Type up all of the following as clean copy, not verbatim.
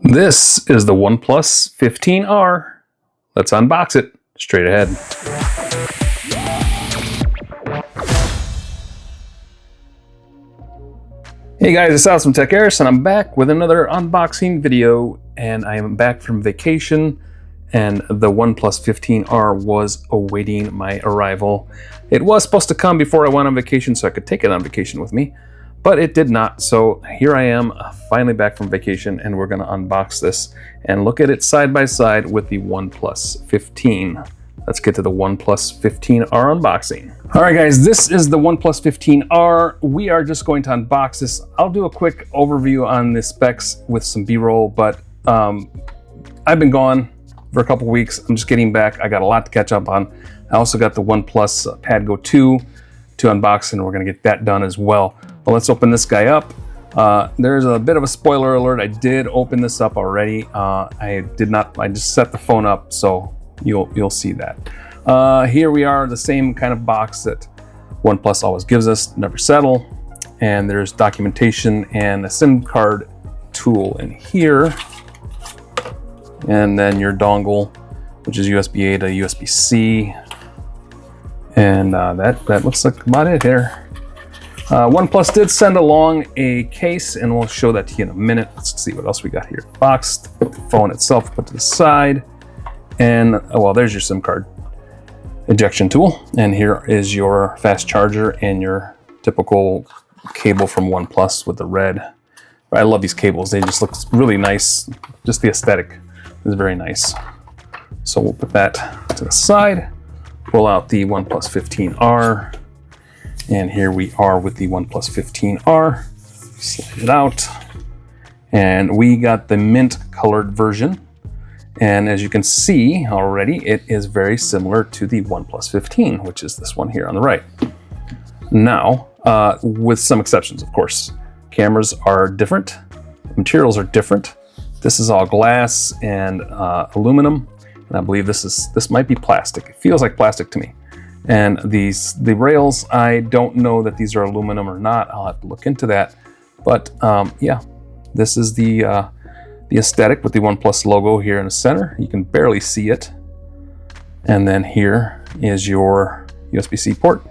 This is the OnePlus 15R. Let's unbox it straight ahead. Hey guys, it's Alex from Techaeris, and I'm back with another unboxing video. And I am back from vacation, and the OnePlus 15R was awaiting my arrival. It was supposed to come before I went on vacation so I could take it on vacation with me, but it did not. So here I am, finally back from vacation, and we're going to unbox this and look at it side by side with the OnePlus 15. Let's get to the OnePlus 15R unboxing. All right, guys, this is the OnePlus 15R. We are just going to unbox this. I'll do a quick overview on the specs with some B-roll, but I've been gone for a couple weeks. I'm just getting back. I got a lot to catch up on. I also got the OnePlus Pad Go 2 to unbox, and we're going to get that done as well. But let's open this guy up. There's a bit of a spoiler alert. I did open this up already. I just set the phone up, so you'll see that. Here we are, the same kind of box that OnePlus always gives us, never settle. And there's documentation and a SIM card tool in here. And then your dongle, which is USB-A to USB-C. And that looks like about it here. OnePlus did send along a case, and we'll show that to you in a minute. Let's see what else we got here. Boxed, the phone itself put to the side. And, well, there's your SIM card ejection tool. And here is your fast charger and your typical cable from OnePlus with the red. I love these cables. They just look really nice. Just the aesthetic is very nice. So we'll put that to the side. Pull out the OnePlus 15R. And here we are with the OnePlus 15R. Slide it out. And we got the mint colored version. And as you can see already, it is very similar to the OnePlus 15, which is this one here on the right. Now, with some exceptions, of course. Cameras are different. Materials are different. This is all glass and aluminum. And I believe this might be plastic. It feels like plastic to me. And the rails, I don't know that these are aluminum or not. I'll have to look into that. But yeah, this is the aesthetic with the OnePlus logo here in the center. You can barely see it. And then here is your USB-C port,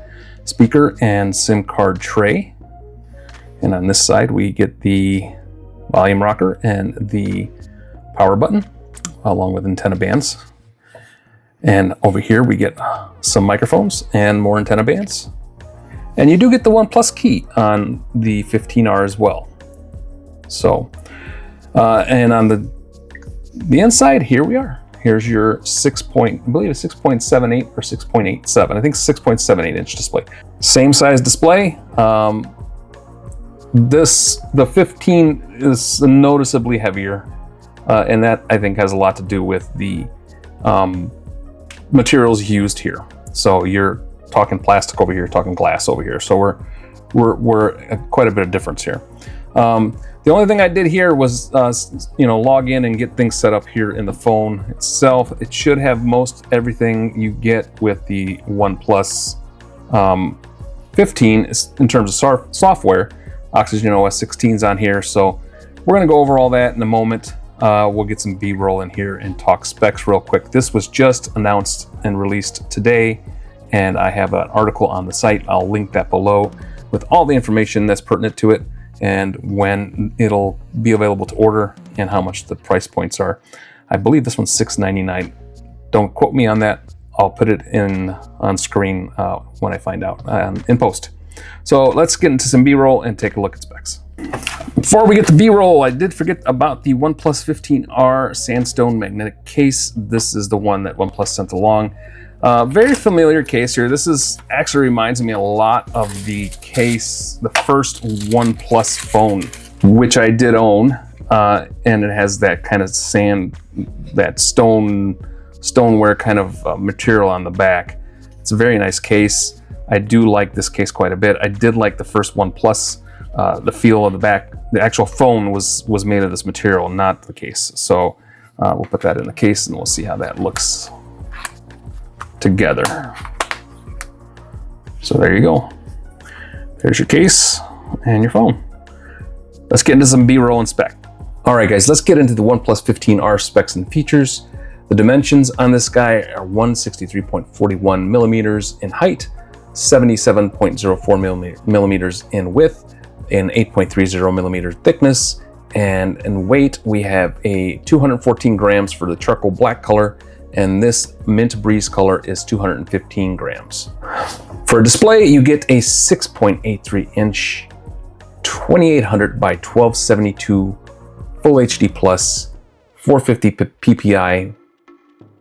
speaker, and SIM card tray. And on this side, we get the volume rocker and the power button, along with antenna bands. And over here, we get some microphones and more antenna bands. And you do get the OnePlus key on the 15R as well. So, and on the inside, here we are. Here's your I believe it's 6.78 or 6.87. I think 6.78 inch display. Same size display. The 15 is noticeably heavier. And that, I think, has a lot to do with the materials used here. So you're talking plastic over here, talking glass over here. So we're quite a bit of difference here. The only thing I did here was, log in and get things set up here in the phone itself. It should have most everything you get with the OnePlus 15 in terms of software. Oxygen OS 16's on here, so we're going to go over all that in a moment. We'll get some B-roll in here and talk specs real quick. This was just announced and released today, and I have an article on the site. I'll link that below with all the information that's pertinent to it and when it'll be available to order and how much the price points are. I believe this one's $6.99. Don't quote me on that. I'll put it on screen when I find out in post. So let's get into some B-roll and take a look at specs. Before we get to B-roll, I did forget about the OnePlus 15R Sandstone magnetic case. This is the one that OnePlus sent along. Very familiar case here. This actually reminds me a lot of the case, the first OnePlus phone, which I did own, and it has that kind of stoneware kind of material on the back. It's a very nice case. I do like this case quite a bit. I did like the first OnePlus. The feel of the back, the actual phone was made of this material, not the case. So we'll put that in the case and we'll see how that looks together. So there you go. There's your case and your phone. Let's get into some B-roll and spec. All right, guys, let's get into the OnePlus 15R specs and features. The dimensions on this guy are 163.41 millimeters in height, 77.04 millimeters in width, and 8.30 millimeter thickness. And in weight, we have a 214 grams for the charcoal black color, and this mint breeze color is 215 grams. For a display, you get a 6.83 inch 2800 by 1272 Full HD Plus 450 ppi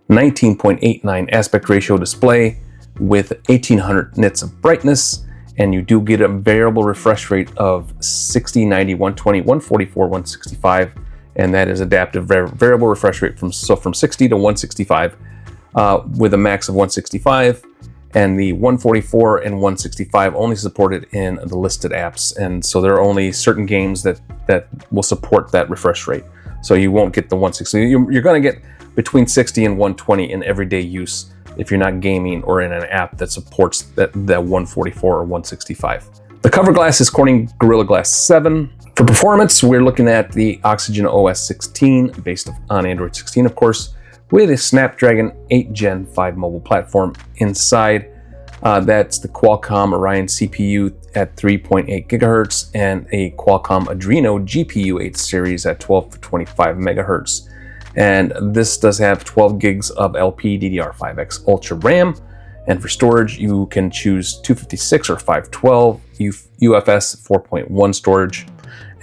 19.89 aspect ratio display with 1800 nits of brightness, and you do get a variable refresh rate of 60, 90, 120, 144, 165, and that is adaptive variable refresh rate from 60 to 165 with a max of 165, and the 144 and 165 only supported in the listed apps, and so there are only certain games that will support that refresh rate. So you won't get the 160. You're going to get between 60 and 120 in everyday use if you're not gaming or in an app that supports that 144 or 165. The cover glass is Corning Gorilla Glass 7. For performance, we're looking at the Oxygen OS 16, based on Android 16, of course, with a Snapdragon 8 Gen 5 mobile platform inside. That's the Qualcomm Orion CPU at 3.8 gigahertz and a Qualcomm Adreno GPU 8 series at 12 to 25 megahertz. And this does have 12 gigs of LPDDR5X Ultra RAM. And for storage, you can choose 256 or 512 UFS 4.1 storage.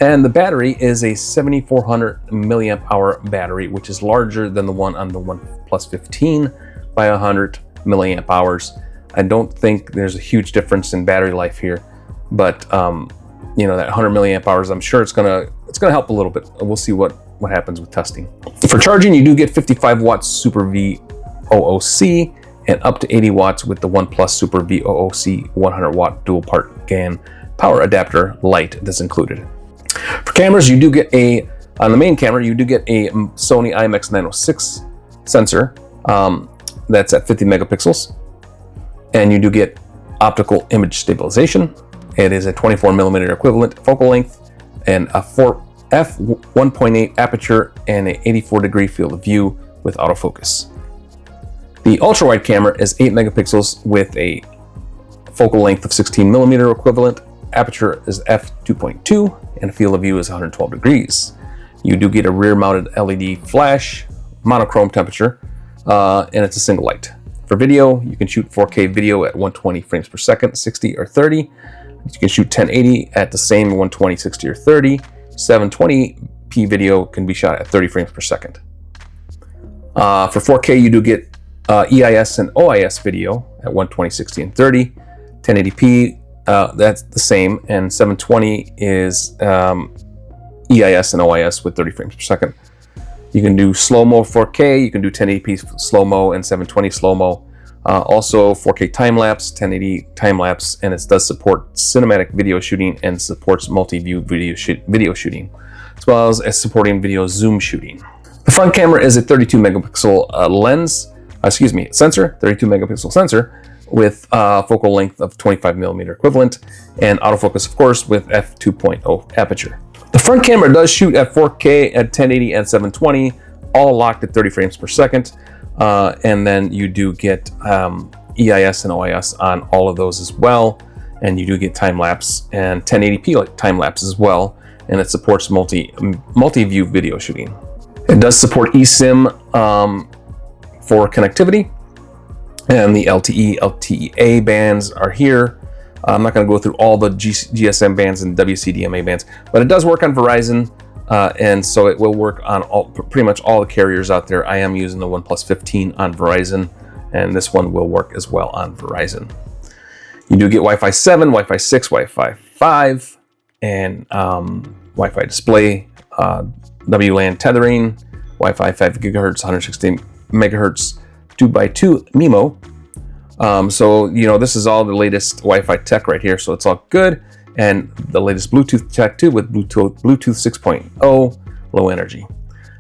And the battery is a 7400 milliamp hour battery, which is larger than the one on the OnePlus 15 by 100 milliamp hours. I don't think there's a huge difference in battery life here, but you know, that 100 milliamp hours, I'm sure it's gonna help a little bit. We'll see what happens with testing. For charging, you do get 55 watts Super VOOC and up to 80 watts with the OnePlus Super VOOC 100 watt dual part GAN power adapter Lite that's included. For cameras, you do get on the main camera, you do get a Sony IMX906 sensor that's at 50 megapixels. And you do get optical image stabilization. It is a 24 millimeter equivalent focal length and a f1.8 aperture and an 84 degree field of view with autofocus. The ultra wide camera is 8 megapixels with a focal length of 16 millimeter equivalent. Aperture is f2.2 and a field of view is 112 degrees. You do get a rear mounted LED flash, monochrome temperature, and it's a single light. For video, you can shoot 4K video at 120 frames per second, 60 or 30. You can shoot 1080 at the same 120, 60 or 30. 720p video can be shot at 30 frames per second. For 4K, you do get EIS and OIS video at 120, 60 and 30. 1080p, that's the same, and 720 is EIS and OIS with 30 frames per second. You can do slow-mo 4K, you can do 1080p slow-mo and 720 slow-mo. Also 4K time-lapse, 1080 time-lapse, and it does support cinematic video shooting and supports multi-view video shooting, as well as supporting video zoom shooting. The front camera is a 32 megapixel sensor, 32 megapixel sensor with focal length of 25 millimeter equivalent, and autofocus, of course, with f2.0 aperture. The front camera does shoot at 4K at 1080 and 720, all locked at 30 frames per second. And then you do get EIS and OIS on all of those as well. And you do get time-lapse and 1080p time-lapse as well. And it supports multi-view video shooting. It does support eSIM for connectivity. And the LTE, LTE-A bands are here. I'm not going to go through all the GSM bands and WCDMA bands, but it does work on Verizon, and so it will work on pretty much all the carriers out there. I am using the OnePlus 15 on Verizon, and this one will work as well on Verizon. You do get Wi-Fi 7, Wi-Fi 6, Wi-Fi 5, and Wi-Fi display, WLAN tethering, Wi-Fi 5 gigahertz, 160 megahertz, 2x2 MIMO. So, you know, this is all the latest Wi-Fi tech right here, so it's all good. And the latest Bluetooth tech too, with Bluetooth 6.0 low energy.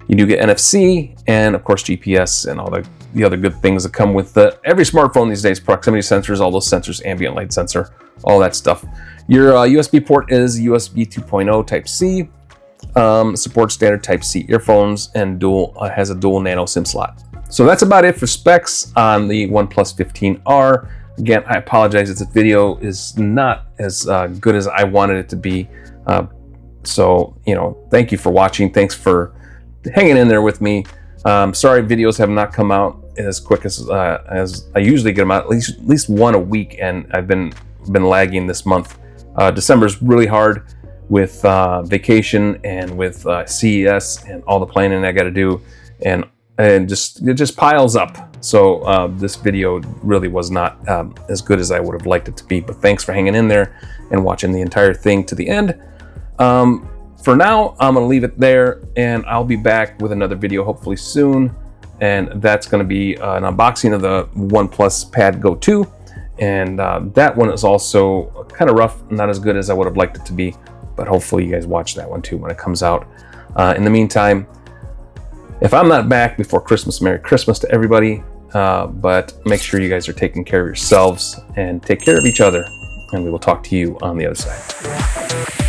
You do get NFC and of course GPS and all the other good things that come with every smartphone these days. Proximity sensors, all those sensors, ambient light sensor, all that stuff. Your USB port is USB 2.0 Type-C. Supports standard Type-C earphones and has a dual nano SIM slot. So that's about it for specs on the OnePlus 15R. Again, I apologize if this video is not as good as I wanted it to be. So, thank you for watching. Thanks for hanging in there with me. Sorry videos have not come out as quick as I usually get them out, at least one a week, and I've been lagging this month. December's really hard with vacation and with CES and all the planning I got to do, and it just piles up. So this video really was not as good as I would have liked it to be, but thanks for hanging in there and watching the entire thing to the end. For now, I'm gonna leave it there, and I'll be back with another video hopefully soon, and that's gonna be an unboxing of the OnePlus Pad Go 2, and that one is also kind of rough, not as good as I would have liked it to be, but hopefully you guys watch that one too when it comes out. In the meantime, if I'm not back before Christmas, Merry Christmas to everybody, but make sure you guys are taking care of yourselves and take care of each other, and we will talk to you on the other side.